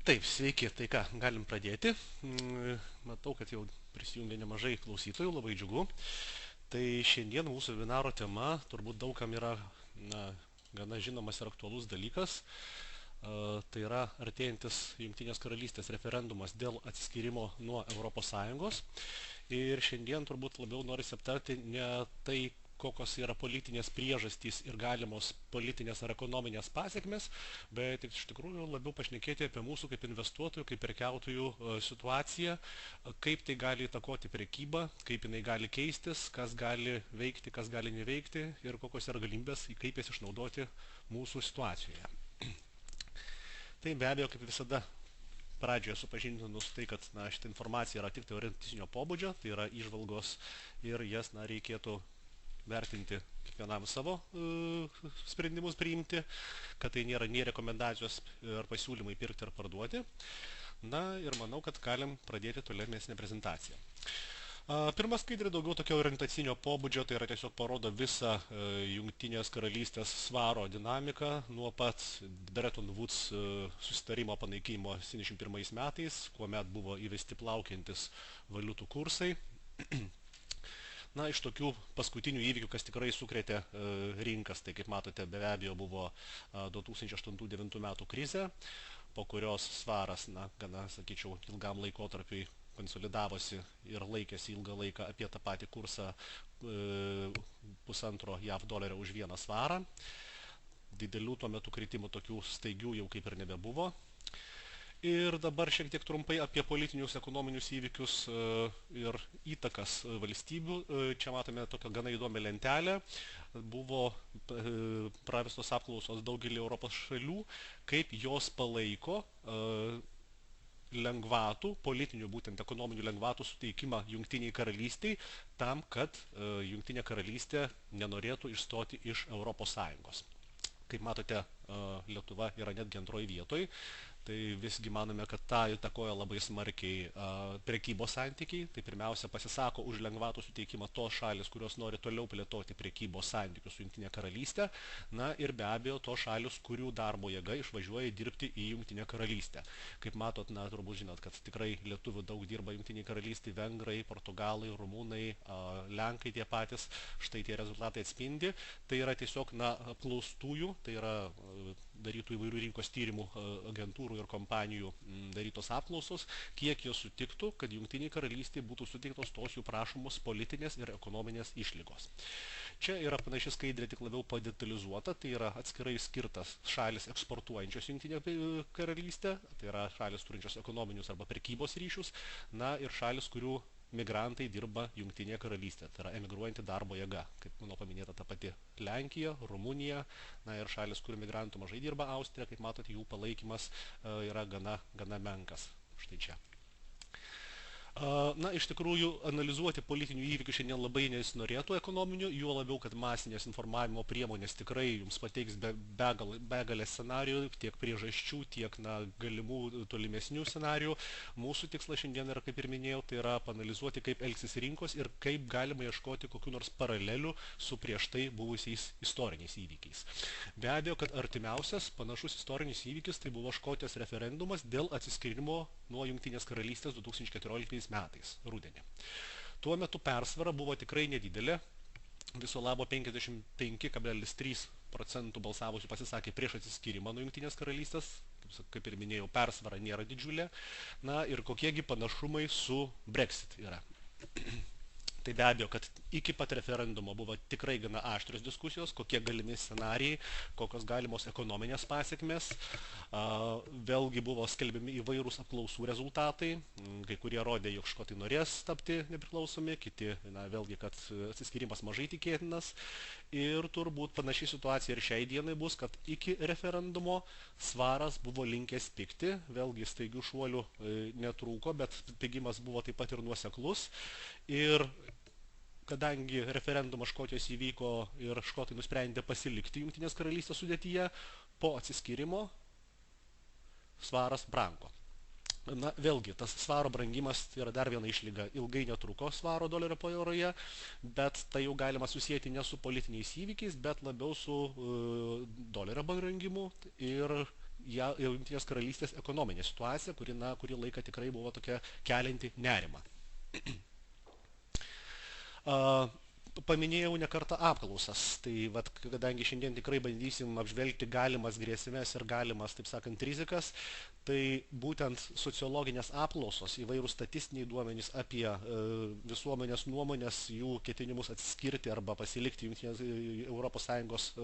Taip, sveiki, tai ką, galim pradėti. Matau, kad jau prisijungė nemažai klausytojų, labai džiugu. Tai šiandien mūsų webinaro tema turbūt daugam yra na, gana žinomas ir aktualus dalykas. Tai yra artėjantis Jungtinės karalystės referendumas dėl atsiskyrimo nuo ES. Ir šiandien turbūt labiau norisi aptarti ne tai, kokios yra politinės priežastys ir galimos politinės ar ekonominės pasiekmes, bet iš tikrųjų labiau pašnekėti apie mūsų kaip investuotojų, kaip prekiautojų situaciją, kaip tai gali įtakoti prekybą, kaip jinai gali keistis, kas gali veikti, kas gali neveikti ir kokios yra galimybės, kaip jas išnaudoti mūsų situacijoje. Tai be abejo, kaip visada, pradžioje supažindinus tai, kad šitą informaciją yra tik teoretinio pobūdžio, tai yra įžvalgos ir jas reikėtų vertinti kiekvienam savo sprendimus priimti, kad tai nėra nei rekomendacijos ar pasiūlymai pirkti ar parduoti. Na ir manau, kad galim pradėti tolimesnę prezentaciją. Pirma skaidrė daugiau tokio orientacinio pobūdžio, tai yra tiesiog parodo visą Jungtinės karalystės svaro dinamiką nuo pat Bretton Woods susitarimo panaikinimo 71 metais, kuomet buvo įvesti plaukiantis valiutų kursai. Na, iš tokių paskutinių įvykių, kas tikrai sukrėtė rinkas, tai kaip matote, be abejo buvo 2008-2009 metų krizė, po kurios svaras, gana, sakyčiau, ilgam laikotarpiui konsolidavosi ir laikėsi ilgą laiką apie tą patį kursą pusantro JAV dolerio už vieną svarą. Didelių tuo metu kritimų tokių staigių jau kaip ir nebebuvo. Ir dabar šiek tiek trumpai apie politinius, ekonominius įvykius ir įtakas valstybių. Čia matome tokią gana įdomią lentelę. Buvo pravestos apklausos daugelį Europos šalių, kaip jos palaiko lengvatų, politinių būtent ekonominių lengvatų suteikimą Jungtiniai karalystiai tam, kad Jungtinė karalystė nenorėtų išstoti iš ES. Kaip matote, Lietuva yra netgi antroji vietoj. Tai visgi manome, kad tą įtakoja labai smarkiai prekybos santykiai. Tai pirmiausia pasisako už lengvatų suteikimą tos šalis, kurios nori toliau plėtoti prekybos santykius su Jungtinė karalystė. Na ir be abejo tos šalis, kurių darbo jėga išvažiuoja dirbti į Jungtinę karalystę. Kaip matot, turbūt žinot, kad tikrai lietuvių daug dirba Jungtiniai karalystė, vengrai, portugalai, rumunai, lenkai tie patys. Štai tie rezultatai atspindi. Tai yra tiesiog apklaustųjų, tai yra darytų įvairių rinkos tyrimų agentūrų ir kompanijų darytos apklausos, kiek jos sutiktų, kad Jungtiniai karalystė būtų suteiktos tos jų prašomos politinės ir ekonominės išlygos. Čia yra panaši skaidrė, tik labiau padetalizuota, tai yra atskirai skirtas šalis eksportuojančios Jungtinė karalystė, tai yra šalis turinčios ekonominius arba prekybos ryšius, ir šalis, kurių migrantai dirba Jungtinėje karalystėje, tai yra emigruojanti darbo jėga, kaip mano paminėta ta pati Lenkija, Rumunija, ir šalis, kur migrantų mažai dirba, Austrija, kaip matote, jų palaikymas yra gana menkas. Štai čia. Iš tikrųjų, analizuoti politinių įvykių šiandien labai nesinorėtų ekonominių, juo labiau, kad masinės informavimo priemonės tikrai jums pateiks begalę scenarijų, tiek priežasčių, tiek galimų tolimesnių scenarijų. Mūsų tikslas šiandien yra, kaip ir minėjau, tai yra panalizuoti, kaip elgsis rinkos ir kaip galima ieškoti kokių nors paralelių su prieš tai buvusiais istoriniais įvykiais. Be abejo, kad artimiausias panašus istorinis įvykis tai buvo Škotijos referendumas dėl atsiskyrimo nuo Jungtinės karalystės 2014 metais, rudenį. Tuo metu persvara buvo tikrai nedidelė, viso labo 55,3% balsavusių pasisakė prieš atsiskyrimą nuo Jungtinės karalystės, kaip ir minėjau, persvara nėra didžiulė, ir kokiegi panašumai su Brexit yra. Tai be abejo, kad iki pat referendumo buvo tikrai gana aštrios diskusijos, kokie galimi scenarijai, kokios galimos ekonominės pasiekmes. Vėlgi buvo skelbiami įvairūs apklausų rezultatai, kai kurie rodė, jog škotai norės tapti nepriklausomi, kiti, vėlgi, kad atsiskyrimas mažai tikėtinas. Ir turbūt panaši situacija ir šiai dienai bus, kad iki referendumo svaras buvo linkęs pigti, vėlgi staigių šuolių netrūko, bet pigimas buvo taip pat ir nuoseklus. Ir kadangi referendumas Škotijos įvyko ir škotai nusprendė pasilikti Jungtinės karalystės sudėtyje, po atsiskyrimo svaras brango. Vėlgi, tas svaro brangimas yra dar viena išlyga. Ilgai netruko svaro dolerio poroje, bet tai jau galima susijęti ne su politiniais įvykiais, bet labiau su dolerio brangimu ir Jungtinės karalystės ekonominė situacija, kuri kurį laiką tikrai buvo tokia kelianti nerimą. Paminėjau ne kartą apklausas, tai kadangi šiandien tikrai bandysim apžvelgti galimas grėsmes ir galimas, taip sakant, rizikas, tai būtent sociologinės apklausos, įvairūs statistiniai duomenys apie visuomenės nuomonės, jų ketinimus atsiskirti arba pasilikti Europos Sąjungos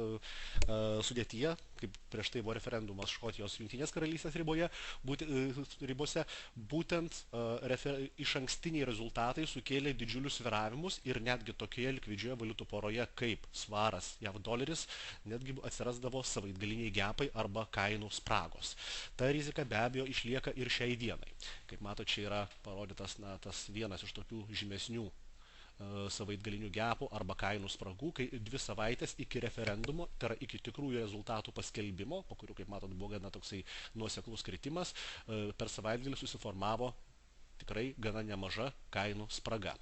sudėtyje, kaip prieš tai buvo referendumas Škotijos Jungtinės karalystės ribose, būtent išankstiniai rezultatai sukėlė didžiulius svyravimus ir netgi tokioje likvidžioje valiutų poroje kaip svaras JAV doleris netgi atsirasdavo savaitgaliniai gepai arba kainų spragos. Ta rizika be abejo išlieka ir šiai dienai. Kaip matote, čia yra parodytas tas vienas iš tokių žymesnių savaitgalinių gepų arba kainų spragų, kai 2 savaitės iki referendumo, tai yra iki tikrųjų rezultatų paskelbimo, po kurių, kaip matot, buvo gana toksai nuoseklus kritimas, per savaitgalį susiformavo tikrai gana nemaža kainų spraga.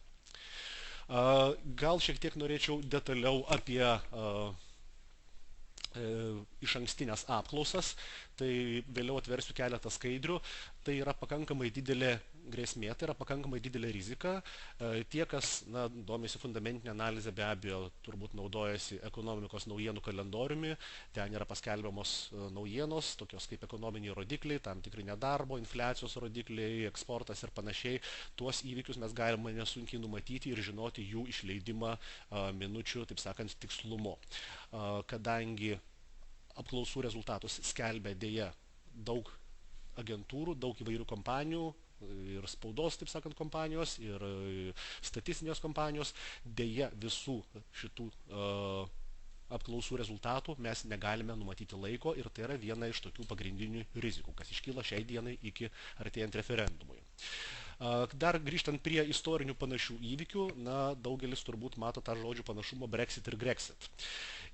Gal šiek tiek norėčiau detaliau apie išankstinės apklausas, tai vėliau atversiu keletą skaidrių. Tai yra pakankamai didelė grėsmė, tai yra pakankamai didelė rizika. Tie, kas domisi fundamentinė analizė, be abejo, turbūt naudojasi ekonomikos naujienų kalendoriumi. Ten yra paskelbiamos naujienos, tokios kaip ekonominiai rodikliai, tam tikri nedarbo, infliacijos rodikliai, eksportas ir panašiai. Tuos įvykius mes galime nesunkiai numatyti ir žinoti jų išleidimą minučių, taip sakant, tikslumu. Kadangi apklausų rezultatus skelbia dėja daug agentūrų, daug įvairių kompanijų ir spaudos, taip sakant, kompanijos ir statistinės kompanijos, dėja visų šitų apklausų rezultatų mes negalime numatyti laiko ir tai yra viena iš tokių pagrindinių rizikų, kas iškyla šiai dienai iki artėjant referendumui. Dar grįžtant prie istorinių panašių įvykių, daugelis turbūt mato tą žodžių panašumą Brexit ir Grexit.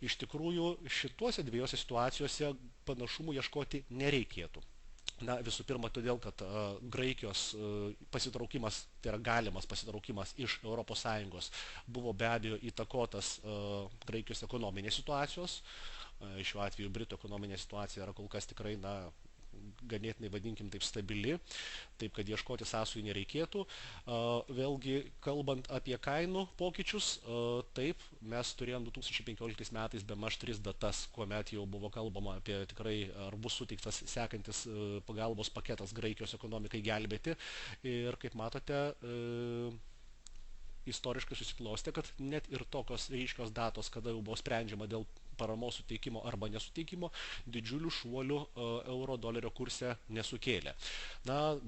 Iš tikrųjų, šituose dviejose situacijose panašumų ieškoti nereikėtų. Visų pirma, todėl, kad Graikijos pasitraukimas, tai yra galimas pasitraukimas iš ES, buvo be abejo įtakotas Graikijos ekonominės situacijos. Šiuo atveju Britų ekonominė situacija yra kol kas tikrai, ganėtinai, vadinkim taip, stabili, taip kad ieškoti sąsajų nereikėtų. Vėlgi, kalbant apie kainų pokyčius, taip, mes turėjom 2015 metais bemaž 3 datas, kuomet jau buvo kalbama apie tikrai, ar bus suteiktas sekantis pagalbos paketas Graikijos ekonomikai gelbėti. Ir kaip matote, istoriškai susiklostė, kad net ir tokios ryškios datos, kada jau buvo sprendžiama dėl paramos suteikimo arba nesuteikimo, didžiulių šuolių euro dolerio kurse nesukėlė.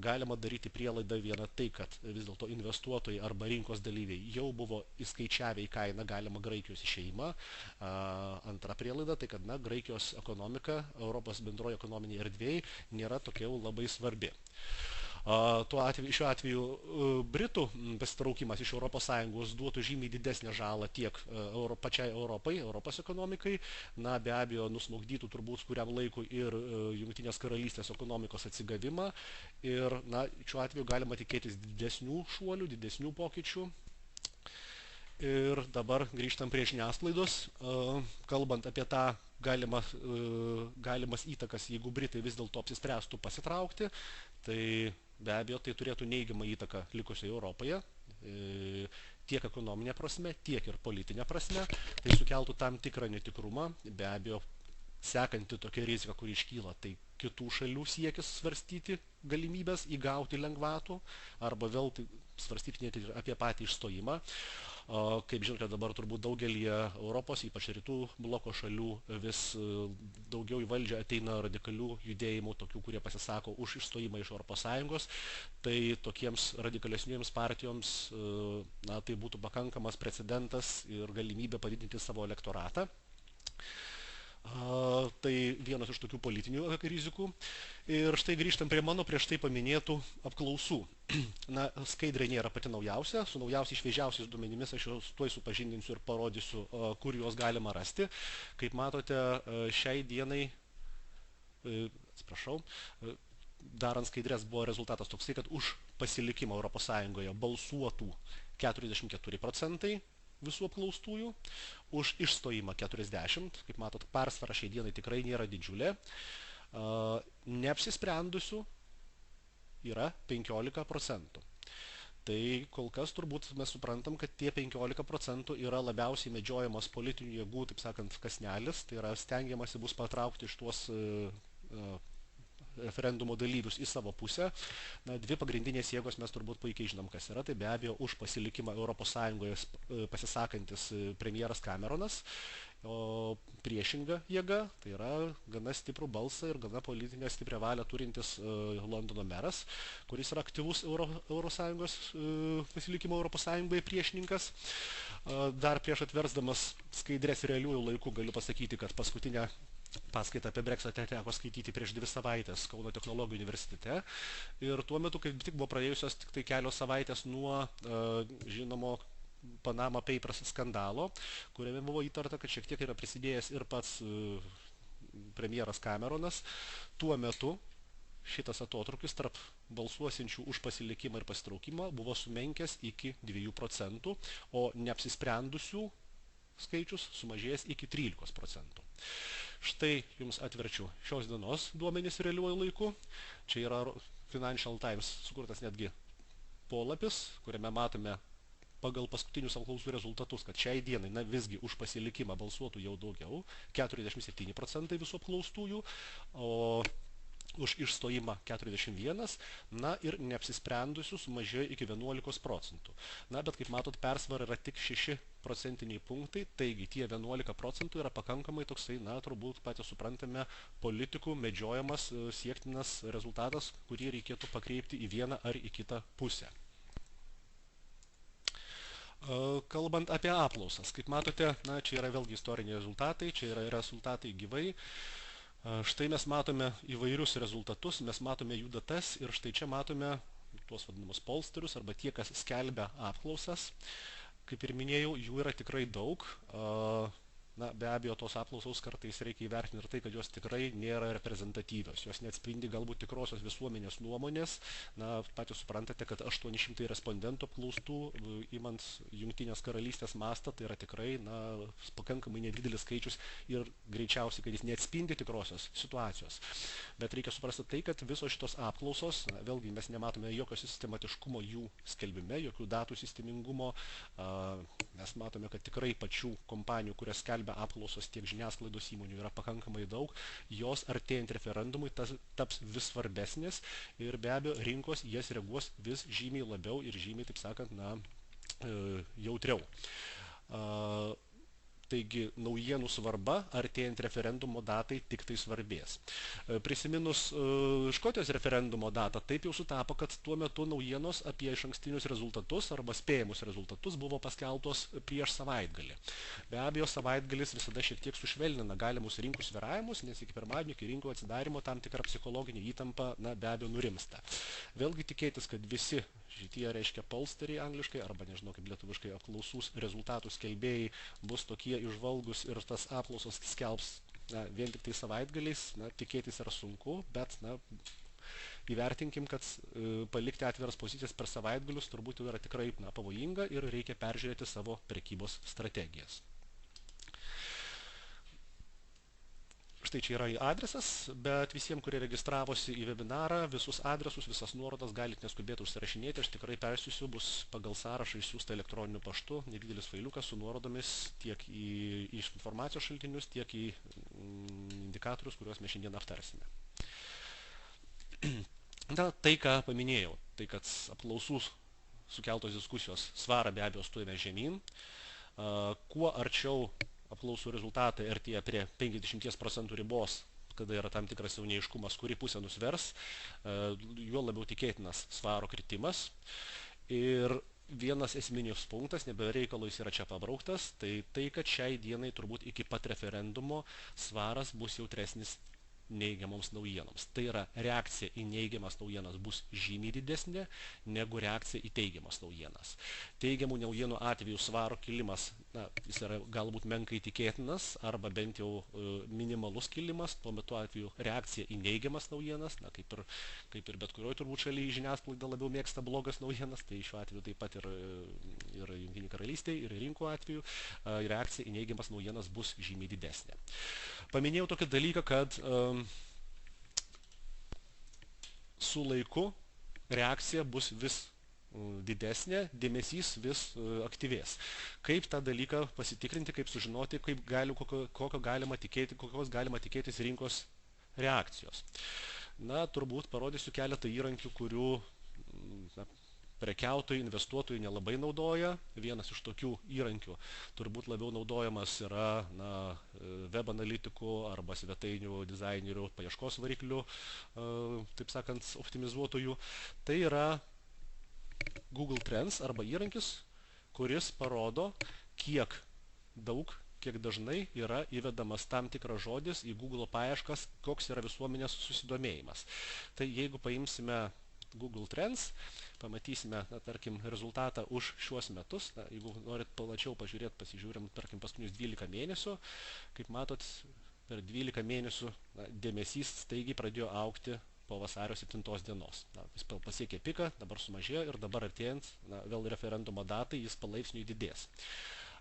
Galima daryti prielaidą vieną tai, kad vis dėlto investuotojai arba rinkos dalyviai jau buvo įskaičiavę į kainą galimą Graikijos išėjimą. Antra prielaida tai, kad Graikijos ekonomika Europos bendroje ekonominėje erdvėje nėra tokia jau labai svarbi. Šiuo atveju Britų pasitraukimas iš ES duotų žymiai didesnę žalą tiek pačiai Europai, Europos ekonomikai, be abejo nusmukdytų turbūt kuriam laikui ir Jungtinės karalystės ekonomikos atsigavimą ir šiuo atveju galima tikėtis didesnių šuolių, didesnių pokyčių. Ir dabar grįžtam prie žiniasklaidos, kalbant apie tą galimas įtakas, jeigu Britai vis dėlto apsispręstų pasitraukti, tai be abejo tai turėtų neigiamą įtaką likusioje Europoje, tiek ekonominė prasme, tiek ir politinė prasme. Tai sukeltų tam tikrą netikrumą, be abejo sekanti tokia rizika, kuri iškyla, tai kitų šalių siekis svarstyti galimybės įgauti lengvatų arba vėl svarstyti net ir apie patį išstojimą. Kaip žinote, dabar turbūt daugelį Europos, ypač rytų bloko šalių, vis daugiau į valdžią ateina radikalių judėjimų, tokių, kurie pasisako už išstojimą iš ES. Tai tokiems radikalesniems partijoms tai būtų pakankamas precedentas ir galimybė padidinti savo elektoratą. Tai vienas iš tokių politinių rizikų. Ir štai grįžtam prie mano prieš tai paminėtų apklausų. Skaidrė nėra pati naujausia, su naujausiais šviežiausiais duomenimis aš juos tuoj supažindinsiu ir parodysiu, kur juos galima rasti. Kaip matote, šiai dienai, darant skaidrės buvo rezultatas toksai, kad už pasilikimą ES balsuotų 44% visų apklaustųjų, už išstojimą 40%, kaip matot, persvara šiai dienai tikrai nėra didžiulė. Neapsisprendusių yra 15%. Tai kol kas turbūt mes suprantam, kad tie 15% yra labiausiai medžiojamas politinių jėgų, taip sakant, kasnelis, tai yra stengiamasi bus patraukti iš tuos referendumo dalyvius į savo pusę. Na, dvi pagrindinės jėgos mes turbūt puikiai žinom, kas yra. Tai be abejo už pasilikimą ES pasisakantis premjeras Cameronas, o priešinga jėga, tai yra gana stiprų balsą ir gana politinę stiprią valią turintis Londono meras, kuris yra aktyvus ES pasilikimo ES priešininkas. Dar prieš atversdamas skaidrės realiųjų laikų galiu pasakyti, kad paskutinę paskaitą apie Brexitą teko skaityti prieš 2 savaitės Kauno technologijų universitete. Ir tuo metu, kai tik buvo praėjusios tik tai kelios savaitės nuo žinomo Panama Papers skandalo, kuriame buvo įtarta, kad šiek tiek yra prisidėjęs ir pats premjeras Cameronas. Tuo metu šitas atotrukis tarp balsuosinčių už pasilikimą ir pasitraukimą buvo sumenkęs iki 2%, o neapsisprendusių skaičius sumažėjęs iki 13%. Štai jums atverčiu šios dienos duomenys realiuoju laiku. Čia yra Financial Times sukurtas netgi polapis, kuriame matome pagal paskutinius apklausų rezultatus, kad šiai dienai visgi už pasilikimą balsuotų jau daugiau, 47% visų apklaustųjų, o už išstojimą 41%, ir neapsisprendusių sumažėjo iki 11%. Bet kaip matot, persvara yra tik 6 procentiniai punktai, taigi tie 11% yra pakankamai toksai, turbūt patys suprantame, politikų medžiojamas siektinas rezultatas, kurį reikėtų pakreipti į vieną ar į kitą pusę. Kalbant apie apklausas, kaip matote, čia yra vėlgi istoriniai rezultatai, čia yra rezultatai gyvai. Štai mes matome įvairius rezultatus, mes matome jų datas ir štai čia matome tuos vadinamus polsterius arba tie, kas skelbia apklausas. Kaip ir minėjau, jų yra tikrai daug. Be abejo, tos apklausos kartais reikia įvertinti ir tai, kad jos tikrai nėra reprezentatyvios. Jos neatspindi galbūt tikrosios visuomenės nuomonės. Patys suprantate, kad 800 respondentų apklaustų, imant Jungtinės karalystės mastą, tai yra tikrai pakankamai nedidelis skaičius ir greičiausiai, kad jis neatspindi tikrosios situacijos. Bet reikia suprasti tai, kad visos šitos apklausos, vėlgi mes nematome jokio sistematiškumo jų skelbime, jokių datų sistemingumo. Mes matome, kad tikrai pačių kompanijų, kurias skelbia apklausos tiek žiniasklaidos įmonių yra pakankamai daug, jos artėjant referendumui taps vis svarbesnės ir be abejo rinkos jas reaguos vis žymiai labiau ir žymiai, taip sakant, jautriau. Taigi naujienų svarba artėjant referendumo datai tik tai svarbės. Prisiminus Škotijos referendumo datą, taip jau sutapo, kad tuo metu naujienos apie išankstinius rezultatus arba spėjimus rezultatus buvo paskelbtos prieš savaitgalį. Be abejo, savaitgalis visada šiek tiek sušvelnina galimus rinkų svyravimus, nes iki pirmadienio, iki rinkų atsidarimo tam tikra psichologinė įtampa, be abejo, nurimsta. Vėlgi tikėtis, kad visi šitie reiškia polsteriai angliškai, arba nežinau kaip lietuviškai apklausų rezultatų skelbėjai bus tokie išvalgus ir tas apklausos skelbs vien tik tai savaitgaliais, tikėtis yra sunku, bet įvertinkim, kad palikti atviras pozicijas per savaitgalius turbūt jau yra tikrai pavojinga ir reikia peržiūrėti savo prekybos strategijas. Štai čia yra adresas, bet visiems, kurie registravosi į webinarą, visus adresus, visas nuorodas galite neskubėti užsirašinėti, aš tikrai persiųsiu, bus pagal sąrašą išsiųsta elektroniniu paštu, nedidelis failiukas su nuorodomis tiek į informacijos šaltinius, tiek į indikatorius, kuriuos mes šiandien aptarsime. Tai, ką paminėjau, tai kad apklausų sukeltos diskusijos svarą be abejo stojame žemyn, kuo arčiau apklausų rezultatai artėja prie 50% ribos, kada yra tam tikras jau neaiškumas, kuri pusė nusvers, juo labiau tikėtinas svaro kritimas. Ir vienas esminis punktas, nebereikalo jis yra čia pabrauktas, tai kad šiai dienai turbūt iki pat referendumo svaras bus jautresnis neigiamoms naujienoms. Tai yra reakcija į neigiamas naujienas bus žymiai didesnė negu reakcija į teigiamas naujienas. Teigiamų naujienų atveju svaro kilimas, jis yra galbūt menkai tikėtinas arba bent jau minimalus kilimas, tuo metu atveju reakcija į neigiamas naujienas, kaip ir bet kurioje turbūt šalyje žiniasklaida labiau mėgsta blogas naujienas, tai šiuo atveju taip pat ir Jungtinėje karalystėje, ir rinkų atveju reakcija į neigiamas naujienas bus žymiai didesnė. Paminėjau tokį dalyką, kad su laiku reakcija bus vis didesnė, dėmesys vis aktyvės. Kaip tą dalyką pasitikrinti, kaip sužinoti, kokios galima tikėtis rinkos reakcijos. Na, turbūt parodysiu keletą įrankių, kurių prekiautojai, investuotojai nelabai naudoja. Vienas iš tokių įrankių turbūt labiau naudojamas yra web analitikų arba svetainių dizainerių, paieškos variklių, taip sakant, optimizuotojų. Tai yra Google Trends arba įrankis, kuris parodo, kiek dažnai yra įvedamas tam tikras žodis į Google paieškas, koks yra visuomenės susidomėjimas. Tai jeigu paimsime Google Trends, pamatysime, tarkim, rezultatą už šiuos metus. Jeigu norit plačiau pažiūrėti, pasižiūrim, tarkim, paskutinius 12 mėnesių. Kaip matot, per 12 mėnesių dėmesys staigiai pradėjo augti po vasario 7 dienos. Jis pasiekė piką, dabar sumažėjo ir dabar artėjant vėl referendumo datai jis palaipsniui didės.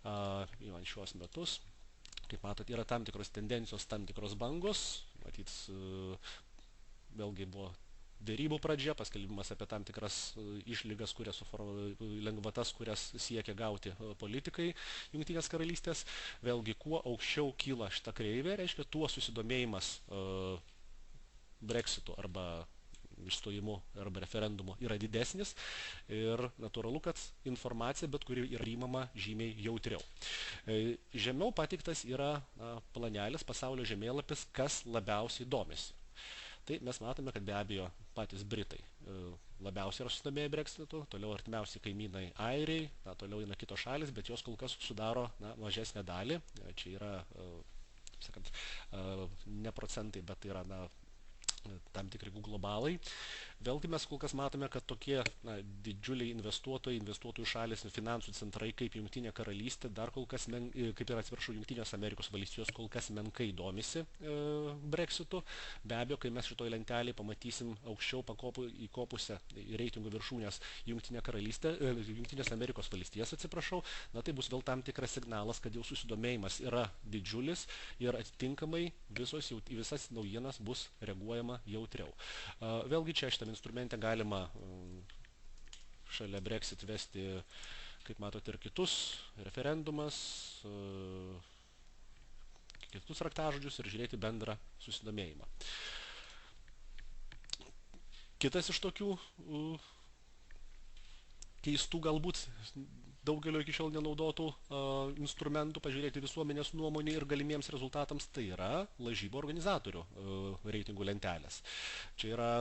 Jau šiuos metus, kaip matot, yra tam tikros tendencijos, tam tikros bangos. Matyt, vėlgi buvo dėrybų pradžia, paskelbimas apie tam tikras išlygas, lengvatas, kurias siekia gauti politikai Jungtinės karalystės. Vėlgi, kuo aukščiau kyla šita kreivė, reiškia, tuo susidomėjimas Brexitu arba išstojimu arba referendumu yra didesnis ir natūralu, kad informacija, bet kuri yra priimama žymiai jautriau. Žemiau pateiktas yra planelis, pasaulio žemėlapis, kas labiausiai domisi. Tai mes matome, kad be abejo patys Britai labiausiai yra susidomėję Brexitu, toliau artimiausi kaimynai airiai, toliau eina kitos šalis, bet jos kol kas sudaro mažesnę dalį. Čia yra, sakant, ne procentai, bet yra tam tikri globalai. Vėlgi mes kol kas matome, kad tokie didžiuliai investuotojų šalis, finansų centrai kaip Jungtinė karalystė, dar kol kas, Jungtinės Amerikos valstijos kol kas menkai domisi Brexitu. Be abejo, kai mes šitoj lentelėje pamatysim aukščiau įkopusią reitingų viršūnės Jungtinės Amerikos valstijas, tai bus vėl tam tikras signalas, kad jau susidomėjimas yra didžiulis ir atitinkamai visas naujienas bus reaguojama jautriau. Vėlgi čia šitame instrumente galima šalia Brexit vesti, kaip matote, ir kitus referendumas, kitus raktažodžius ir žiūrėti bendrą susidomėjimą. Kitas iš tokių keistų galbūt daugelio iki šiol nenaudotų instrumentų pažiūrėti visuomenės nuomonį ir galimiems rezultatams, tai yra lažybų organizatorių reitingų lentelės. Čia yra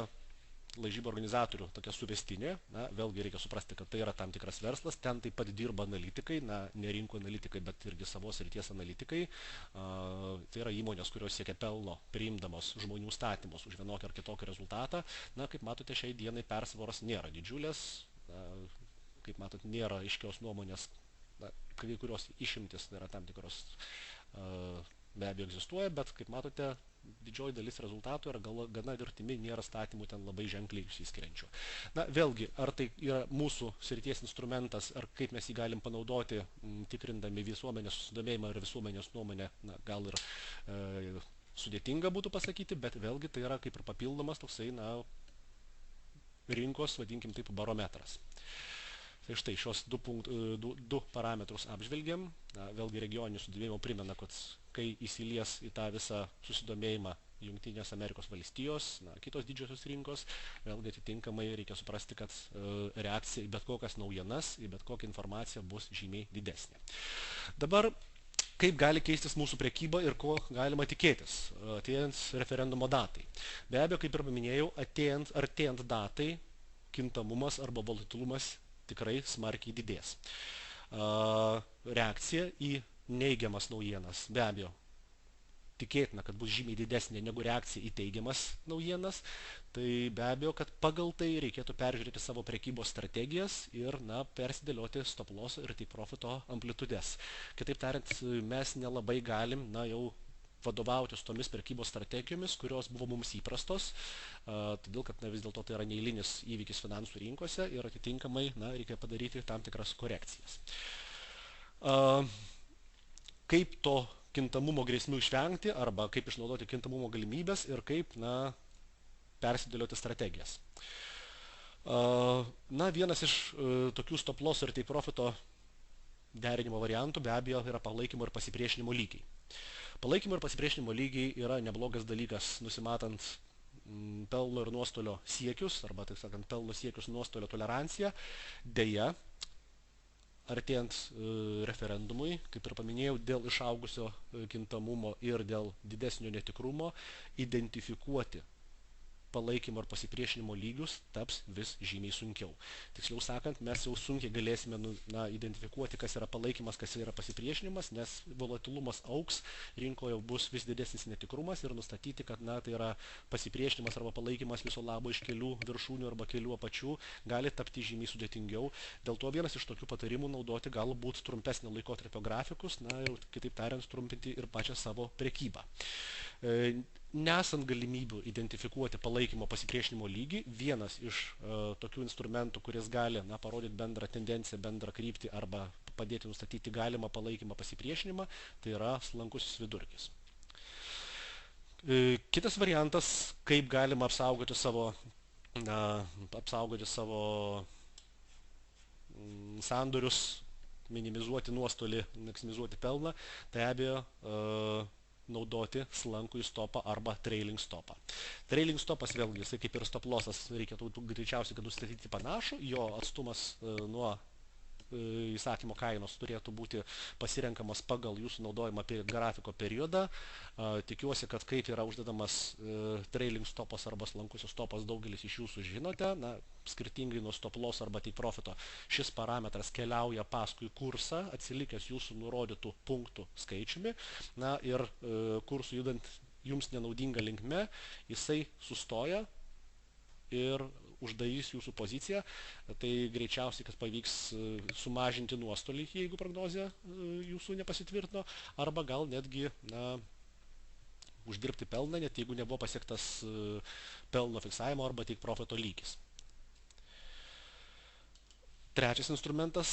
lažybų organizatorių tokia suvestinė. Vėlgi reikia suprasti, kad tai yra tam tikras verslas, ten taip pat dirba analitikai, ne rinkų analitikai, bet irgi savos srities analitikai. Tai yra įmonės, kurios siekia pelno, priimdamos žmonių statymus už vienokį ar kitokį rezultatą. Kaip matote, šiai dienai persvaros nėra didžiulės. Kaip matot, nėra aiškios nuomonės, kai kurios išimtis yra tam tikros be abejo egzistuoja, bet kaip matote, didžioji dalis rezultatų yra gana artimi, nėra statymų ten labai ženkliai išsiskiriančių. Vėlgi, ar tai yra mūsų srities instrumentas, ar kaip mes jį galim panaudoti, tikrindami visuomenės susidomėjimą ir visuomenės nuomonę, gal ir sudėtinga būtų pasakyti, bet vėlgi tai yra kaip ir papildomas toksai, rinkos, vadinkim taip, barometras. Tai štai šios du parametrus apžvelgiam. Vėlgi regioninio susidomėjimo primena, kad kai įsilies į tą visą susidomėjimą Jungtinės Amerikos valstijos, kitos didžiosios rinkos, vėlgi atitinkamai reikia suprasti, kad reakcija į bet kokias naujienas, į bet kokią informaciją bus žymiai didesnė. Dabar, kaip gali keistis mūsų prekyba ir ko galima tikėtis atėjant referendumo datai. Be abejo, kaip ir paminėjau, artėjant datai, kintamumas arba volatilumas tikrai smarkiai didės. Reakcija į neigiamas naujienas, be abejo, tikėtina, kad bus žymiai didesnė negu reakcija į teigiamas naujienas, tai be abejo, kad pagal tai reikėtų peržiūrėti savo prekybos strategijas ir persidėlioti stop loss ir take profito amplitudes. Kitaip tariant, mes nelabai galim jau vadovautis tomis prekybos strategijomis, kurios buvo mums įprastos, todėl kad vis dėlto tai yra neeilinis įvykis finansų rinkose ir atitinkamai reikia padaryti tam tikras korekcijas. Kaip to kintamumo grėsmių išvengti arba kaip išnaudoti kintamumo galimybės ir kaip persidėlioti strategijas. Na, vienas iš tokių stop loss ir take profito derinimo variantų be abejo yra palaikymo ir pasipriešinimo lygiai. Palaikymo ir pasipriešinimo lygiai yra neblogas dalykas, nusimatant pelno ir nuostolio siekius, arba, taip sakant, pelno siekius nuostolio toleranciją. Deja, artėjant referendumui, kaip ir paminėjau, dėl išaugusio kintamumo ir dėl didesnio netikrumo identifikuoti palaikymo ir pasipriešinimo lygius taps vis žymiai sunkiau. Tiksliau sakant, mes jau sunkiai galėsime identifikuoti, kas yra palaikymas, kas yra pasipriešinimas, nes volatilumas auks, rinkoje bus vis didesnis netikrumas ir nustatyti, kad tai yra pasipriešinimas arba palaikymas viso labo iš kelių viršūnių arba kelių apačių, gali tapti žymiai sudėtingiau. Dėl to vienas iš tokių patarimų naudoti galbūt trumpesnio laikotarpio grafikus, ir kitaip tariant, trumpinti ir pačią savo prekybą. Nesant galimybių identifikuoti palaikymo pasipriešinimo lygį, vienas iš tokių instrumentų, kuris gali parodyti bendrą tendenciją, bendrą kryptį arba padėti nustatyti galimą palaikymą pasipriešinimą, tai yra slankusis vidurkis. Kitas variantas, kaip galima apsaugoti savo sandorius, minimizuoti nuostolį, maksimizuoti pelną, tai abejo naudoti slankų stopą arba trailing stopą. Trailing stopas vėlgi, jisai kaip ir stop lossas, reikėtų greičiausiai, kad nustatyti panašų, jo atstumas nuo įsakymo kainos turėtų būti pasirenkamas pagal jūsų naudojimą grafiko periodą. Tikiuosi, kad kaip yra uždedamas trailing stopas arba slankusis stopas, daugelis iš jūsų žinote. Skirtingai nuo stop loss arba take profito, šis parametras keliauja paskui kursą, atsilikęs jūsų nurodytų punktų skaičiumi. Ir kursų judant jums nenaudinga linkme, jisai sustoja ir uždarys jūsų poziciją, tai greičiausiai, kad pavyks sumažinti nuostolį, jeigu prognozija jūsų nepasitvirtino, arba gal netgi uždirbti pelną, net jeigu nebuvo pasiektas pelno fiksavimo arba take profito lygis. Trečias instrumentas,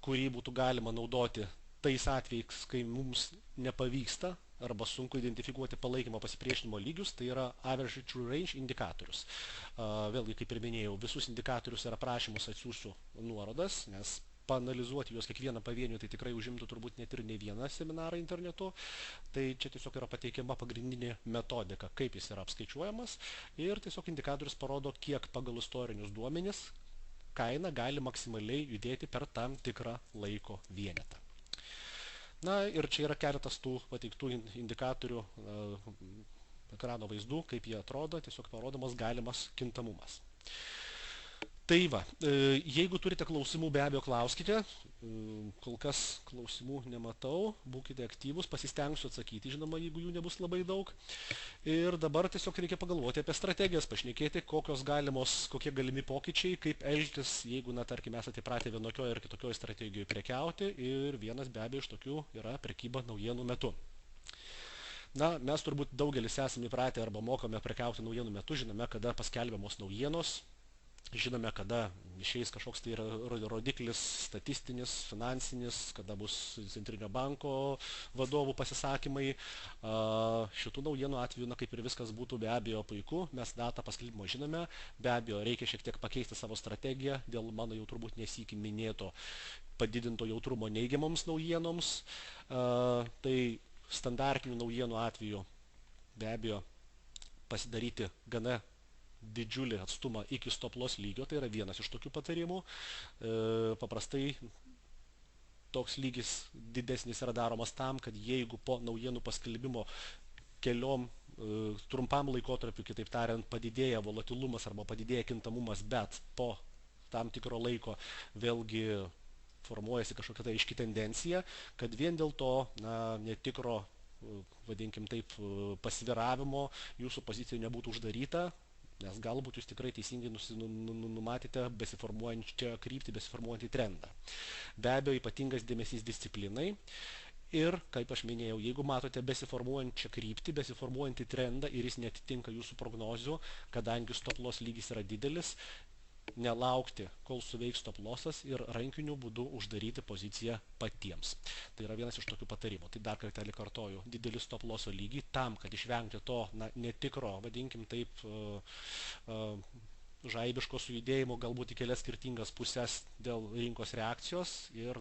kurį būtų galima naudoti tais atvejais, kai mums nepavyksta arba sunku identifikuoti palaikymo pasipriešinimo lygius, tai yra average true range indikatorius. Vėlgi, kaip ir minėjau, visus indikatorius ir aprašymus atsiųsiu nuorodas, nes paanalizuoti juos kiekvieną pavienių, tai tikrai užimtų turbūt net ir ne vieną seminarą internetu. Tai čia tiesiog yra pateikiama pagrindinė metodika, kaip jis yra apskaičiuojamas, ir tiesiog indikatorius parodo, kiek pagal istorinius duomenis kaina gali maksimaliai judėti per tam tikrą laiko vienetą. Ir čia yra keletas tų pateiktų indikatorių ekrano vaizdų, kaip jie atrodo, tiesiog parodomas galimas kintamumas. Tai va, jeigu turite klausimų, be abejo klauskite, kol kas klausimų nematau, būkite aktyvus, pasistengsiu atsakyti, žinoma, jeigu jų nebus labai daug. Ir dabar tiesiog reikia pagalvoti apie strategijas, pašnekėti, kokie galimi pokyčiai, kaip elgtis, jeigu, tarkim, esate įpratę vienokioje ir kitokioje strategijoje prekiauti, ir vienas be abejo iš tokių yra prekyba naujienų metu. Mes turbūt daugelis esame įpratę arba mokame prekiauti naujienų metu, žinome, kada paskelbiamos naujienos, žinome, kada išeis kažkoks tai rodiklis statistinis, finansinis, kada bus Centrinio banko vadovų pasisakymai. Šitų naujienų atveju, kaip ir viskas būtų be abejo puiku, mes datą paskelbimo žinome, be abejo reikia šiek tiek pakeisti savo strategiją dėl mano jau turbūt nesykį minėto padidinto jautrumo neigiamoms naujienoms. Tai standartinių naujienų atveju be abejo pasidaryti gana didžiulį atstumą iki stop loss lygio, tai yra vienas iš tokių patarimų. Paprastai toks lygis didesnis yra daromas tam, kad jeigu po naujienų paskelbimo keliom trumpam laikotarpiu, kitaip tariant, padidėja volatilumas arba padidėja kintamumas, bet po tam tikro laiko vėlgi formuojasi kažkokia tai aiški tendencija, kad vien dėl to netikro, vadinkim taip, pasviravimo jūsų pozicija nebūtų uždaryta, nes galbūt jūs tikrai teisingai numatėte besiformuojančią kryptį, besiformuojantį trendą. Be abejo, ypatingas dėmesys disciplinai. Ir, kaip aš minėjau, jeigu matote besiformuojančią kryptį, besiformuojantį trendą ir jis neatitinka jūsų prognozių, kadangi stop loss lygis yra didelis, nelaukti, kol suveiks stop lossas ir rankiniu būdu uždaryti poziciją patiems. Tai yra vienas iš tokių patarimų. Tai dar kartelį kartoju, didelis stop losso lygį tam, kad išvengti to netikro, vadinkim taip, žaibiško sujudėjimo galbūt į kelias skirtingas pusės dėl rinkos reakcijos ir,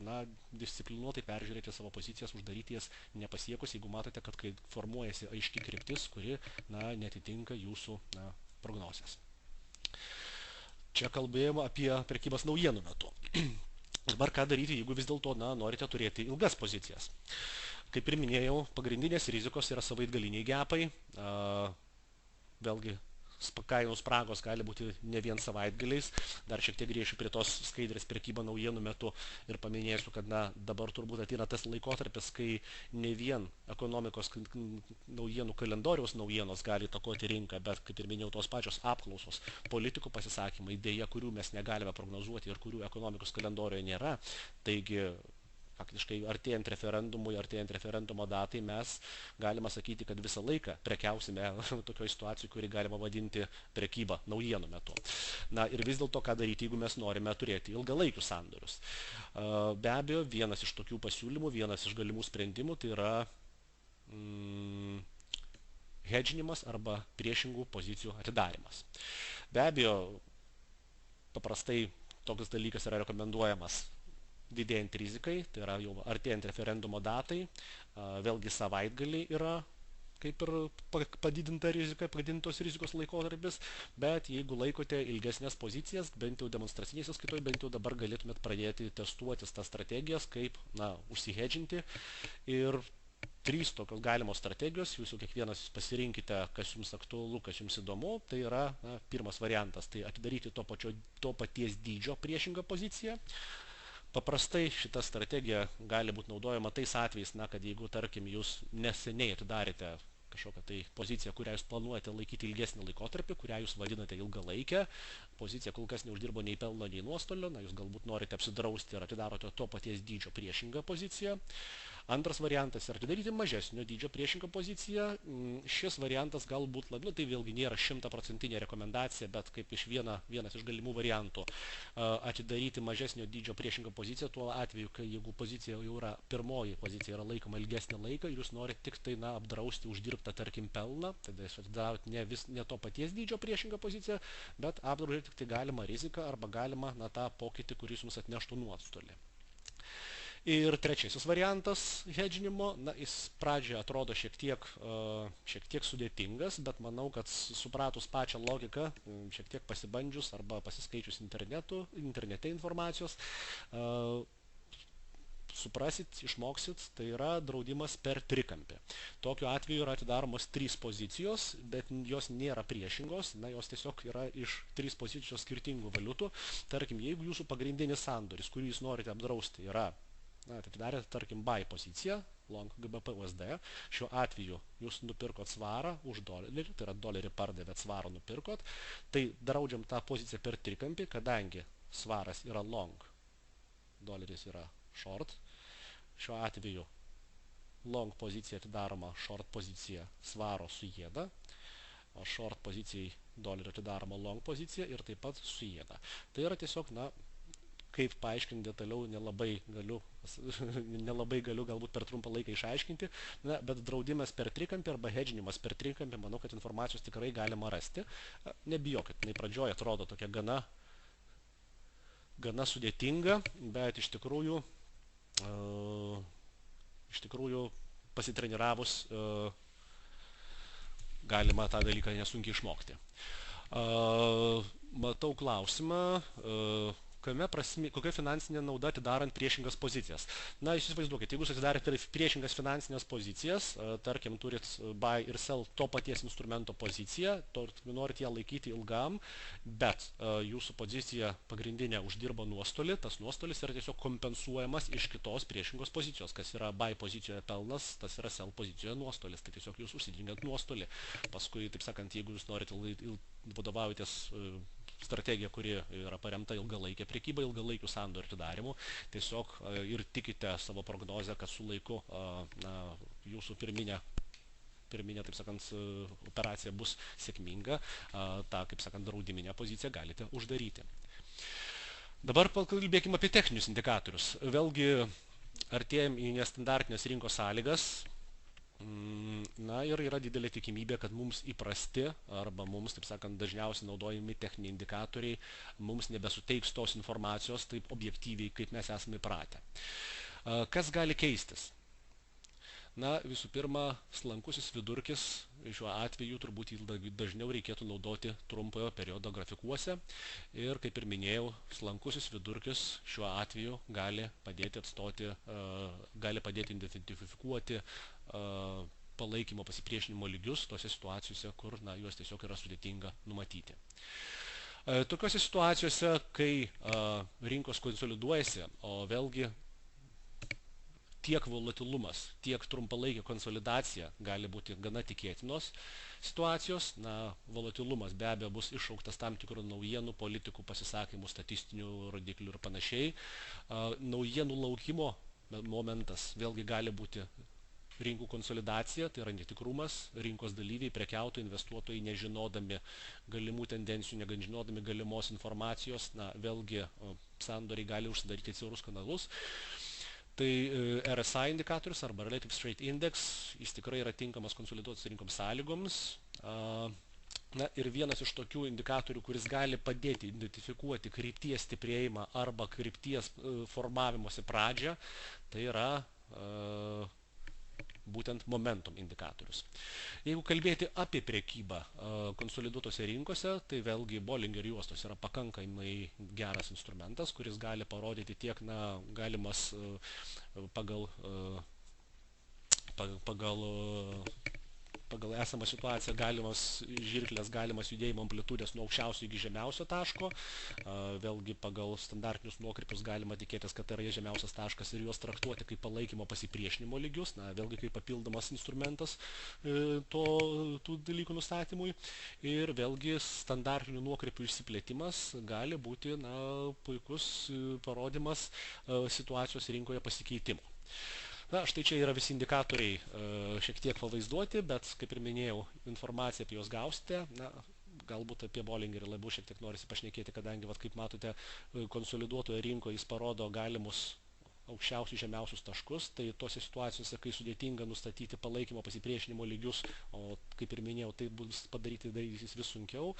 disciplinuotai peržiūrėti savo pozicijas, uždaryti jas nepasiekus, jeigu matote, kad kai formuojasi aiški kryptis, kuri, netitinka jūsų, prognozės. Čia kalbėjome apie prekybos naujienų metu. Dabar ką daryti, jeigu vis dėlto, norite turėti ilgas pozicijas. Kaip ir minėjau, pagrindinės rizikos yra savaitgaliniai gepai, vėlgi kainų spragos gali būti ne vien savaitgaliais. Dar šiek tiek grįšiu prie tos skaidrės prekyba naujienų metu ir paminėsiu, kad dabar turbūt ateina tas laikotarpis, kai ne vien ekonomikos naujienų kalendoriaus naujienos gali įtakoti rinką, bet, kaip ir minėjau, tos pačios apklausos, politikų pasisakymai, dėja, kurių mes negalime prognozuoti ir kurių ekonomikos kalendorijoje nėra. Taigi, faktiškai artėjant referendumo datai mes galima sakyti, kad visą laiką prekiausime tokioje situacijoje, kuri galima vadinti prekybą naujienų metu. Ir vis dėlto ką daryti, jeigu mes norime turėti ilgalaikius sandorius. Be abejo, vienas iš tokių pasiūlymų, vienas iš galimų sprendimų, tai yra hedžinimas arba priešingų pozicijų atidarimas. Be abejo, paprastai toks dalykas yra rekomenduojamas didėjant rizikai, tai yra jau artėjant referendumo datai, vėlgi savaitgaliai yra kaip ir padidinta rizika, padidintos rizikos laikotarpis, bet jeigu laikote ilgesnės pozicijas, bent jau demonstracinėje sąskaitoje, bent jau dabar galėtumėt pradėti testuotis tas strategijas, kaip, užsihedžinti. Ir 3 tokios galimos strategijos, jūs jau kiekvienas pasirinkite, kas jums aktualu, kas jums įdomu, tai yra pirmas variantas, tai atidaryti to paties dydžio priešingą poziciją. Paprastai šita strategija gali būti naudojama tais atvejais, kad jeigu, tarkim, jūs neseniai atidarėte kažkokią tai poziciją, kurią jūs planuojate laikyti ilgesnį laikotarpį, kurią jūs vadinate ilgalaikę, pozicija kol kas neuždirbo nei pelno, nei nuostolio, jūs galbūt norite apsidrausti ir atidarote to paties dydžio priešingą poziciją. Antras variantas yra atidaryti mažesnio dydžio priešingą poziciją. Šis variantas galbūt labiau, tai vėlgi nėra 100% rekomendacija, bet kaip vienas iš galimų variantų atidaryti mažesnio dydžio priešingą poziciją tuo atveju, kai jeigu pozicija jau yra pirmoji pozicija yra laikoma ilgesnį laiką ir jūs norite tik tai apdrausti uždirbtą, tarkim, pelną, tada jūs atidarot ne to paties dydžio priešingą poziciją, bet apdraudžiate tik tai galimą riziką arba galimą tą pokytį, kuris jums atneštų nuostolį. Ir trečiasis variantas hedžinimo, jis pradžioje atrodo šiek tiek sudėtingas, bet manau, kad supratus pačią logiką, šiek tiek pasibandžius arba pasiskaičius internete informacijos, suprasit, išmoksit, tai yra draudimas per trikampį. Tokiu atveju yra atidaromos 3 pozicijos, bet jos nėra priešingos, jos tiesiog yra iš 3 pozicijos skirtingų valiutų. Tarkim, jeigu jūsų pagrindinis sandoris, kurį jūs norite apdrausti, yra atidarėte, tarkim, buy poziciją, long GBP USD, šiuo atveju jūs nupirkot svarą už dolerį, tai yra dolerį pardavėt, svarą nupirkot, tai draudžiam tą poziciją per trikampį, kadangi svaras yra long, doleris yra short, šiuo atveju long pozicija atidaroma short pozicija svaro su jėda, o short pozicijai dolerio atidaroma long pozicija ir taip pat su jėda. Tai yra tiesiog, kaip paaiškinti detaliau, nelabai galiu galbūt per trumpą laiką išaiškinti, bet draudimas per trikampį arba hedžinimas per trikampį, manau, kad informacijos tikrai galima rasti. Nebijokit, pradžioje atrodo tokia gana sudėtinga, bet iš tikrųjų pasitreniravus galima tą dalyką nesunkiai išmokti. Matau klausimą, kokia finansinė nauda atidarant priešingas pozicijas. Jūs įsivaizduokit, jeigu jūs atidarėte priešingas finansinės pozicijas, tarkim, turit buy ir sell to paties instrumento poziciją, norit ją laikyti ilgam, bet jūsų pozicija pagrindinė uždirba nuostolį, tas nuostolis yra tiesiog kompensuojamas iš kitos priešingos pozicijos, kas yra buy pozicijoje pelnas, tas yra sell pozicijoje nuostolis, tai tiesiog jūs užsidengiat nuostolį. Paskui, taip sakant, jeigu jūs norite vadovaujatės strategija, kuri yra paremta ilgalaikė prekyba, ilgalaikių sandorių atidarimų, tiesiog ir tikite savo prognozę, kad su laiku jūsų pirminė, taip sakant, operacija bus sėkminga, tą, kaip sakant, draudiminę poziciją galite uždaryti. Dabar pakalbėkime apie techninius indikatorius. Vėlgi, artėjom į nestandartinės rinkos sąlygas. Na ir yra didelė tikimybė, kad mums įprasti arba mums, taip sakant, dažniausiai naudojami techniniai indikatoriai mums nebesuteiks tos informacijos taip objektyviai, kaip mes esame įpratę. Kas gali keistis? Na, visų pirma, slankusis vidurkis šiuo atveju turbūt dažniau reikėtų naudoti trumpojo periodo grafikuose. Ir kaip ir minėjau, slankusis vidurkis šiuo atveju gali padėti gali padėti identifikuoti palaikymo pasipriešinimo lygius tose situacijose, kur juos tiesiog yra sudėtinga numatyti. Tokiuose situacijose, kai rinkos konsoliduojasi, o vėlgi tiek volatilumas, tiek trumpalaikė konsolidacija gali būti gana tikėtinos situacijos. Volatilumas be abejo bus iššauktas tam tikrų naujienų, politikų pasisakymų, statistinių rodiklių ir panašiai. Naujienų laukimo momentas vėlgi gali būti rinkų konsolidacija, tai yra netikrumas, rinkos dalyviai, prekiautojai, investuotojai, nežinodami galimų tendencijų, nežinodami galimos informacijos, vėlgi sandoriai gali užsidaryti siaurus kanalus. Tai RSI indikatorius arba Relative Straight Index, jis tikrai yra tinkamas konsoliduotis rinkoms sąlygoms. Ir vienas iš tokių indikatorių, kuris gali padėti identifikuoti krypties stiprėjimą arba krypties formavimosi pradžią, tai yra būtent momentum indikatorius. Jeigu kalbėti apie prekybą konsoliduotose rinkose, tai vėlgi Bollinger juostos yra pakankamai geras instrumentas, kuris gali parodyti tiek galimas pagal esamą situaciją galimas žirklės, galimas judėjimo amplitudės nuo aukščiausio iki žemiausio taško. Vėlgi pagal standartinius nuokrypius galima tikėtis, kad tai yra žemiausias taškas ir juos traktuoti kaip palaikymo pasipriešinimo lygius, vėlgi kaip papildomas instrumentas tų dalykų nustatymui. Ir vėlgi standartinių nuokrypių išsiplėtimas gali būti puikus parodymas situacijos rinkoje pasikeitimo. Štai čia yra visi indikatoriai šiek tiek pavaizduoti, bet, kaip ir minėjau, informaciją apie juos gausite. Galbūt apie Bollingerį labiau šiek tiek norisi pašnekėti, kadangi, kaip matote, konsoliduotoje rinkoje jis parodo galimus aukščiausius žemiausius taškus. Tai tose situacijose, kai sudėtinga nustatyti palaikymo pasipriešinimo lygius, o kaip ir minėjau, tai bus padaryti vis sunkiau,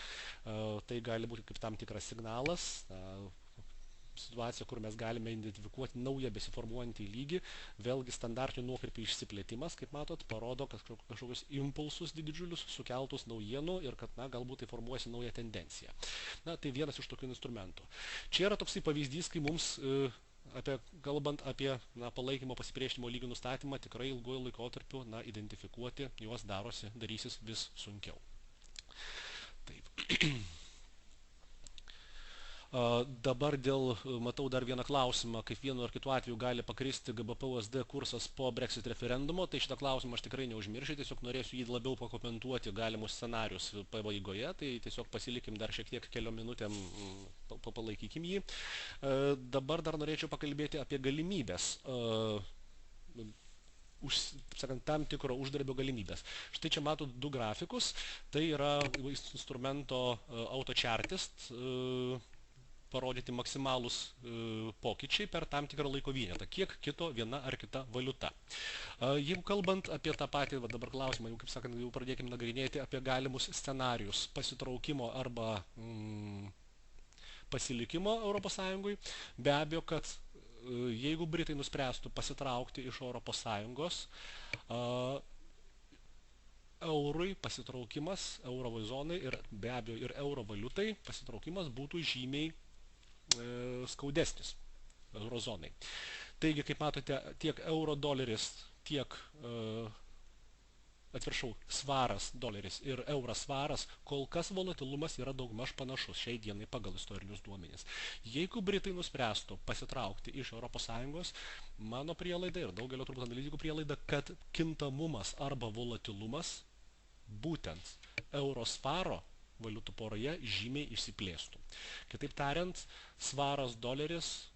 tai gali būti kaip tam tikras signalas. Situacija, kur mes galime identifikuoti naują besiformuojantį lygį, vėlgi standartinių nuokrypių išsiplėtimas, kaip matot, parodo kažkokius impulsus didžiulius sukeltus naujienų ir kad galbūt tai formuojasi nauja tendencija. Tai vienas iš tokių instrumentų. Čia yra toksai pavyzdys, kai mums kalbant apie palaikymo pasipriešinimo lygių nustatymą, tikrai ilguoju laikotarpiu identifikuoti juos darysis vis sunkiau. Taip. Dabar matau dar vieną klausimą, kaip vienu ar kitu atveju gali pakristi GBP/USD kursas po Brexit referendumo. Tai šitą klausimą aš tikrai neužmiršiu, tiesiog norėsiu jį labiau pakomentuoti galimus scenarius pabaigoje, tai tiesiog pasilikim dar šiek tiek keliom minutėm, palaikykim jį. Dabar dar norėčiau pakalbėti apie galimybės, tam tikro uždarbio galimybės. Štai čia matot du grafikus, tai yra instrumento AutoChartist, parodyti maksimalūs pokyčiai per tam tikrą laiko vienetą, kiek kito viena ar kita valiuta. Jeigu kalbant apie tą patį, dabar klausimą, jau kaip sakant, jau pradėkime nagrinėti apie galimus scenarius pasitraukimo arba pasilikimo ES, be abejo, kad jeigu Britai nuspręstų pasitraukti iš ES, eurui pasitraukimas, euro zonai ir be abejo ir euro valiutai pasitraukimas būtų žymiai skaudesnis eurozonai. Taigi, kaip matote, tiek euro doleris, tiek svaras doleris ir euras svaras, kol kas volatilumas yra daugmaž panašus šiai dienai pagal istorinius duomenis. Jeigu Britai nuspręstų pasitraukti iš ES, mano prielaida ir daugelio turbūt analitikų prielaida, kad kintamumas arba volatilumas būtent euro svaro valiutų poroje žymiai išsiplėstų. Kitaip tariant, svaras doleris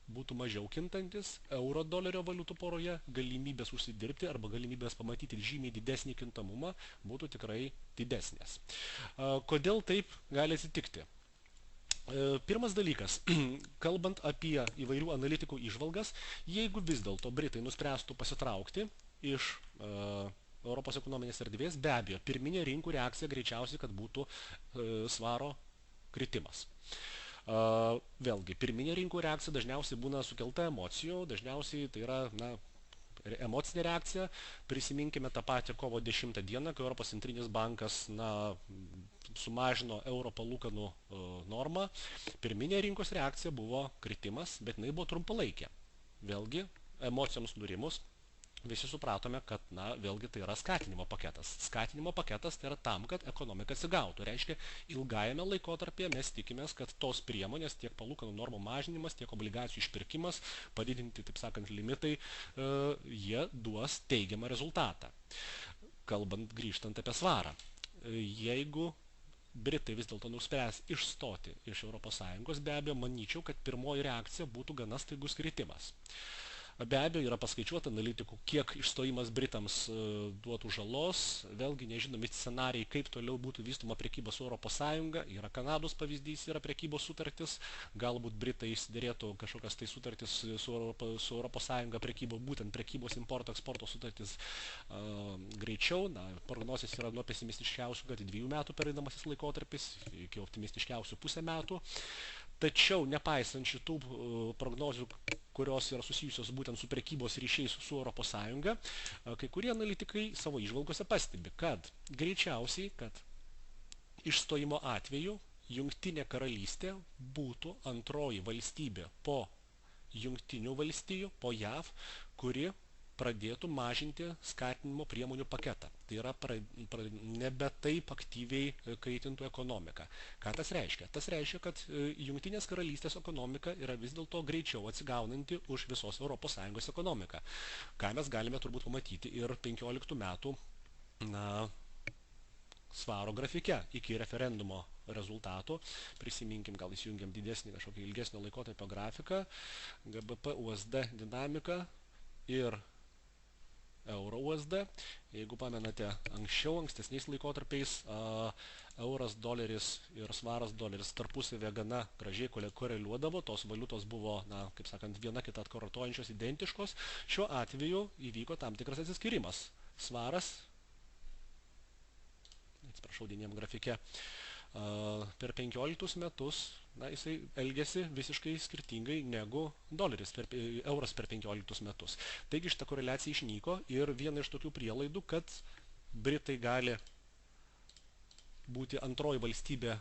būtų mažiau kintantis, euro dolerio valiutų poroje galimybės užsidirbti arba galimybės pamatyti žymiai didesnį kintamumą būtų tikrai didesnės. Kodėl taip gali atsitikti? Pirmas dalykas, kalbant apie įvairių analitikų įžvalgas, jeigu vis dėlto Britai nuspręstų pasitraukti iš Europos ekonominės erdvės, be abejo, pirminė rinkų reakcija greičiausiai, kad būtų svaro kritimas. Vėlgi, pirminė rinkų reakcija dažniausiai būna sukelta emocijų, dažniausiai tai yra emocinė reakcija. Prisiminkime tą patį kovo 10 dieną, kai Europos centrinis bankas sumažino euro palūkanų normą. Pirminė rinkos reakcija buvo kritimas, bet jinai buvo trumpalaikė. Vėlgi, emocijoms nurimus, visi supratome, kad, vėlgi tai yra skatinimo paketas. Skatinimo paketas tai yra tam, kad ekonomika atsigautų. Reiškia, ilgajame laikotarpyje mes tikimės, kad tos priemonės, tiek palūkanų normų mažinimas, tiek obligacijų išpirkimas, padidinti, taip sakant, limitai, jie duos teigiamą rezultatą. Grįžtant apie svarą. Jeigu Britai vis dėlto nuspręs išstoti iš ES, be abejo, manyčiau, kad pirmoji reakcija būtų gana staigus kritimas. Be abejo, yra paskaičiuota analitikų, kiek išstojimas Britams duotų žalos. Vėlgi nežinomi scenarijai, kaip toliau būtų vystoma prekyba su ES. Yra Kanados pavyzdys, yra prekybos sutartis. Galbūt Britai išsiderėtų kažkokias tai sutartis su ES prekybo, būtent prekybos importo eksporto sutartis greičiau. Prognozės yra nuo pesimistiškiausių, kad 2 metų pereinamasis laikotarpis, iki optimistiškiausių 1,5 metų. Tačiau, nepaisant šitų prognozių, kurios yra susijusios būtent su prekybos ryšiais su ES, kai kurie analitikai savo įžvalgose pastebi, kad greičiausiai, kad išstojimo atveju Jungtinė karalystė būtų antroji valstybė po Jungtinių valstijų, po JAV, kuri pradėtų mažinti skatinimo priemonių paketą. Tai yra nebe taip aktyviai kaitintų ekonomiką. Ką tas reiškia? Tas reiškia, kad Jungtinės karalystės ekonomika yra vis dėlto greičiau atsigaunanti už visos ES ekonomiką. Ką mes galime turbūt pamatyti ir 15 metų svaro grafike iki referendumo rezultatų. Prisiminkim, gal įsijungiam didesnį kažkokį ilgesnio laikotarpio grafiką, GBP USD dinamika ir euro USD. Jeigu pamenate ankstesniais laikotarpiais, euras doleris ir svaras doleris tarpusavėje gana gražiai koreliuodavo, tos valiutos buvo, kaip sakant, viena kitą atkartojančios, identiškos. Šiuo atveju įvyko tam tikras atsiskyrimas. Svaras, atsiprašau, dieniem grafike, per 15 metus jisai elgėsi visiškai skirtingai negu euras per 15 metus. Taigi šita koreliacija išnyko ir viena iš tokių prielaidų, kad Britai gali būti antroji valstybė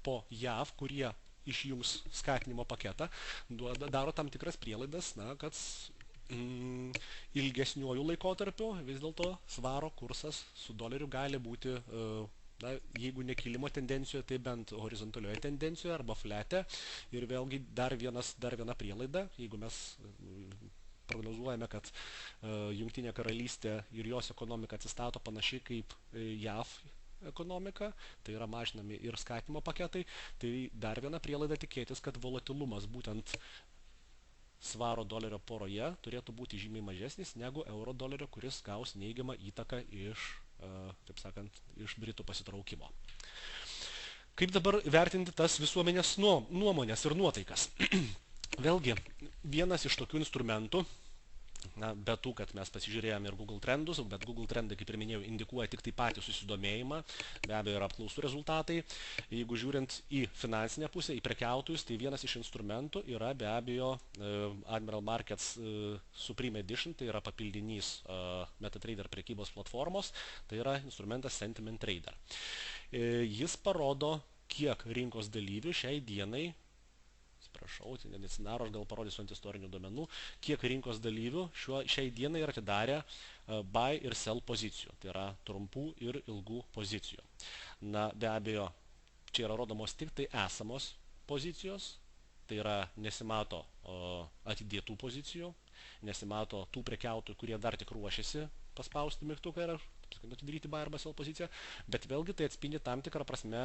po JAV, kurie išjungs skatinimo paketą, daro tam tikras prielaidas, kad ilgesniuoju laikotarpiu vis dėlto svaro kursas su doleriu gali būti jeigu ne kilimo tendencijoje, tai bent horizontalioje tendencijoje arba flete. Ir vėlgi dar viena prielaida, jeigu mes prognozuojame, kad Jungtinė karalystė ir jos ekonomika atsistato panašiai kaip JAV ekonomika, tai yra mažinami ir skatinimo paketai, tai dar viena prielaida tikėtis, kad volatilumas būtent svaro dolerio poroje turėtų būti žymiai mažesnis negu euro dolerio, kuris gaus neigiamą įtaką taip sakant, iš Britų pasitraukimo. Kaip dabar vertinti tas visuomenės nuomonės ir nuotaikas? Vėlgi, vienas iš tokių instrumentų, be tų, kad mes pasižiūrėjome ir Google trendus, bet Google trendai, kaip ir minėjau, indikuoja tik tai patį susidomėjimą, be abejo yra apklausų rezultatai. Jeigu žiūrint į finansinę pusę, į prekiautojus, tai vienas iš instrumentų yra be abejo Admiral Markets Supreme Edition, tai yra papildinys MetaTrader prekybos platformos, tai yra instrumentas Sentiment Trader. Jis parodo, kiek rinkos dalyvių šiai dienai, prašau, tai nesinaro, aš gal parodysiu ant istorinių duomenų, kiek rinkos dalyvių šiai dienai yra atidarę buy ir sell pozicijų, tai yra trumpų ir ilgų pozicijų. Be abejo, čia yra rodomos tik tai esamos pozicijos, tai yra nesimato atidėtų pozicijų, nesimato tų prekiautojų, kurie dar tik ruošiasi paspausti mygtuką ir atidaryti buy arba sell poziciją, bet vėlgi tai atspindi tam tikrą prasme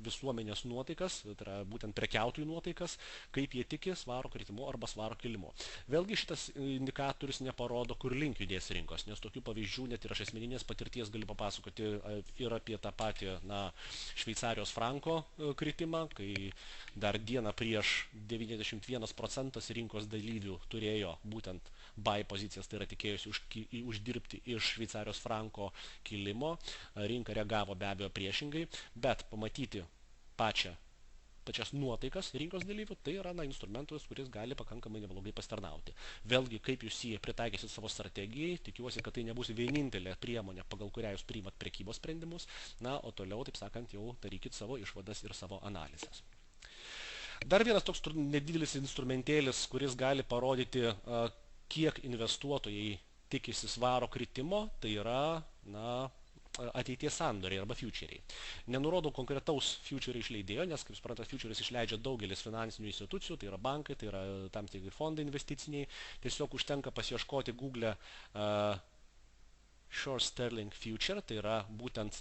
visuomenės nuotaikas, tai yra būtent prekiautojų nuotaikas, kaip jie tiki svaro kritimu arba svaro kilimu. Vėlgi šitas indikatorius neparodo, kur link judės rinkos, nes tokių pavyzdžių net ir aš asmeninės patirties galiu papasakoti ir apie tą patį Šveicarijos franko kritimą, kai dar dieną prieš 91% rinkos dalyvių turėjo būtent buy pozicijas, tai yra tikėjusi uždirbti iš Šveicarijos franko kilimo, rinka reagavo be abejo priešingai, bet pamatyti pačias nuotaikas rinkos dalyvių, tai yra instrumentas, kuris gali pakankamai neblogai pasitarnauti. Vėlgi, kaip jūs jį pritaikysit savo strategijai, tikiuosi, kad tai nebus vienintelė priemonė, pagal kurią jūs priimat prekybos sprendimus, o toliau, taip sakant, jau darykit savo išvadas ir savo analizės. Dar vienas toks nedidelis instrumentėlis, kuris gali parodyti, kiek investuotojai tikisi svaro kritimo, tai yra, ateities sandoriai arba futuriai. Nenurodau konkretaus future išleidėjo, nes, kaip suprantate, futures išleidžia daugelis finansinių institucijų, tai yra bankai, tai yra tam tikri fondai investiciniai. Tiesiog užtenka pasiieškoti Google Short Sterling Future, tai yra būtent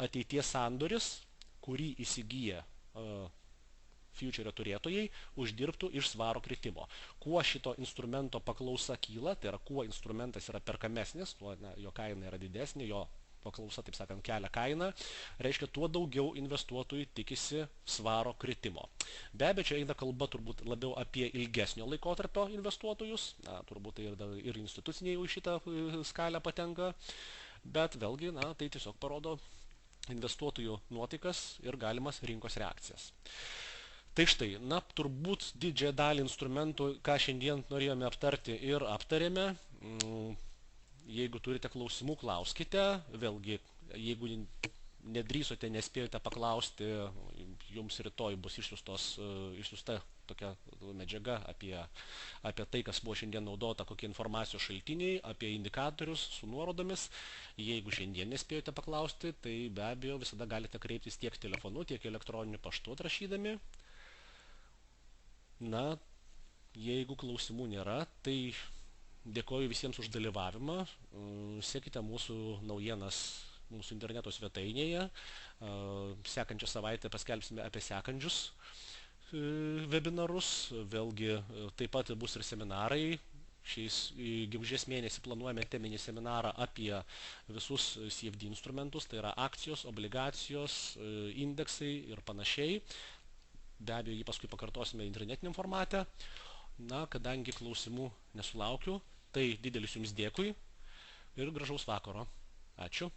ateities sandoris, kurį įsigyja future turėtojai uždirbtų iš svaro kritimo. Kuo šito instrumento paklausa kyla, tai yra kuo instrumentas yra perkamesnis, tuo jo kaina yra didesnė, jo paklausa, taip sakant, kelia kainą, reiškia, tuo daugiau investuotojų tikisi svaro kritimo. Be abejo, čia eina kalba turbūt labiau apie ilgesnio laikotarpio investuotojus, turbūt tai ir instituciniai jau šitą skalę patenka, bet vėlgi, tai tiesiog parodo investuotojų nuotaikas ir galimas rinkos reakcijas. Tai štai, turbūt didžiąją dalį instrumentų, ką šiandien norėjome aptarti ir aptarėme. Jeigu turite klausimų, klauskite. Vėlgi, jeigu nedrįsote, nespėjote paklausti, jums rytoj bus išsiųsta tokia medžiaga apie tai, kas buvo šiandien naudota, kokie informacijos šaltiniai, apie indikatorius su nuorodomis. Jeigu šiandien nespėjote paklausti, tai be abejo visada galite kreiptis tiek telefonu, tiek elektroniniu paštu atrašydami. Jeigu klausimų nėra, tai dėkoju visiems už dalyvavimą. Sekite mūsų naujienas mūsų interneto svetainėje. Sekančią savaitę paskelbsime apie sekančius webinarus. Vėlgi taip pat bus ir seminarai. Šiais gegužės mėnesį planuojame teminį seminarą apie visus CFD instrumentus, tai yra akcijos, obligacijos, indeksai ir panašiai. Be abejo, jį paskui pakartosime internetiniam formate. Kadangi klausimų nesulaukiu, tai didelis jums dėkui ir gražaus vakaro. Ačiū.